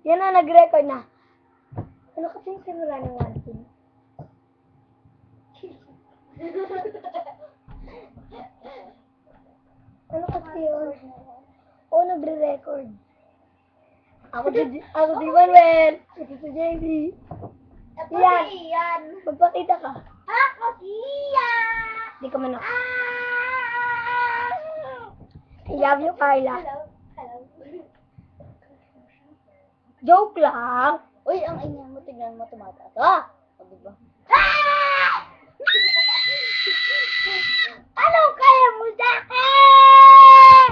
Yan na, nag-record na. Ano kasi yung simula ng 1, 2? Ano kasi yun? Oo, nagre-record. Ako si Manuel. Ito si JB. Yan. Magpakita ka. Ako siya! Hindi ka man ako. I love you, Carla. Hello. Joke lang. Uy, ang ingay mo, tignan mo tumataas. Ah! O, diba? Anong kaya mo sa akin?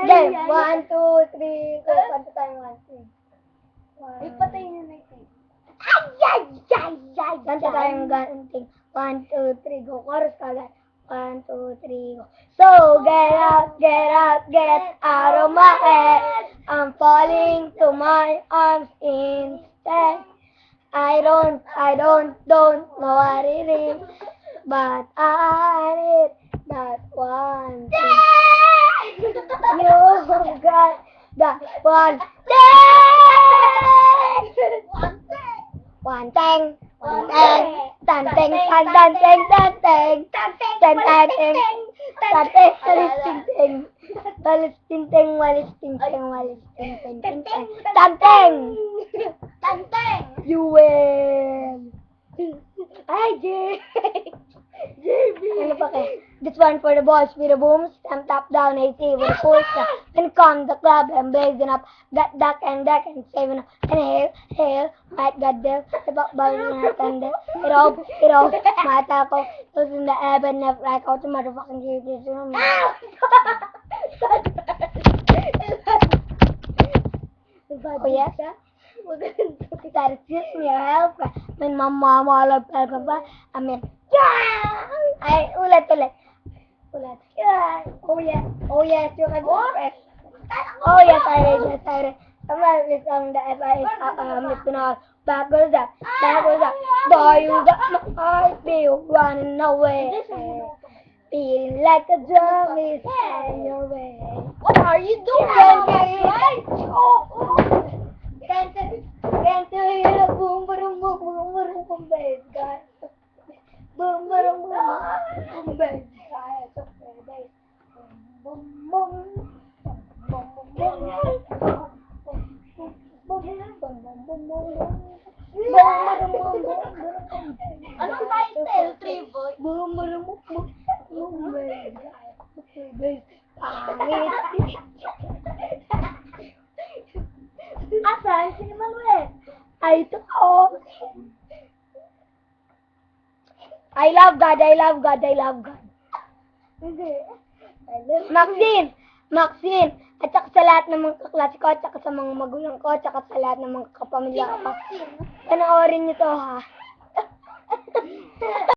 Then, 1, 2, 3. Kanta tayo 1, 2. Uy, patay niyo na ito. Kanta tayong ganting. 1, 2, 3, go. Chorus ka agad. 1, 2, 3, go. So, get out of my head. I'm falling to my arms instead. I don't know what it is, but I need that one thing. You got that one thing. Tanteng! You win. Ay, JB. Ano pa kayo? This one for the boys with the booms, stamp top down, AC with the cool stuff. Then come the club and blazing up, got duck and saving up. And hail, might got there, the buck buzzing her thunder. It all, mata ko, was in the air, but never like out the motherfucking Jesus. Oh, yes? That is just your help. When my mom all up, I mean, yeah! Ay, ulit. Yeah. Oh, yes, you can go fresh. Oh, yes, I read. I'm like, the FIS, back goes up. Boy, you got my heart, be running away. Feeling like a drum is in your way. What are you doing? Can't you hear the boom, boom, bass, guys? Boom, boom, bass, guys. Anong title? Triboy? Asan? Si Manuel? Ay, ito ako. I love God. Maxine, at saka sa lahat ng mga kaklase ko, at saka sa mga magulang ko, at saka sa lahat ng mga kapamilya ko. Panoorin niyo to, ha?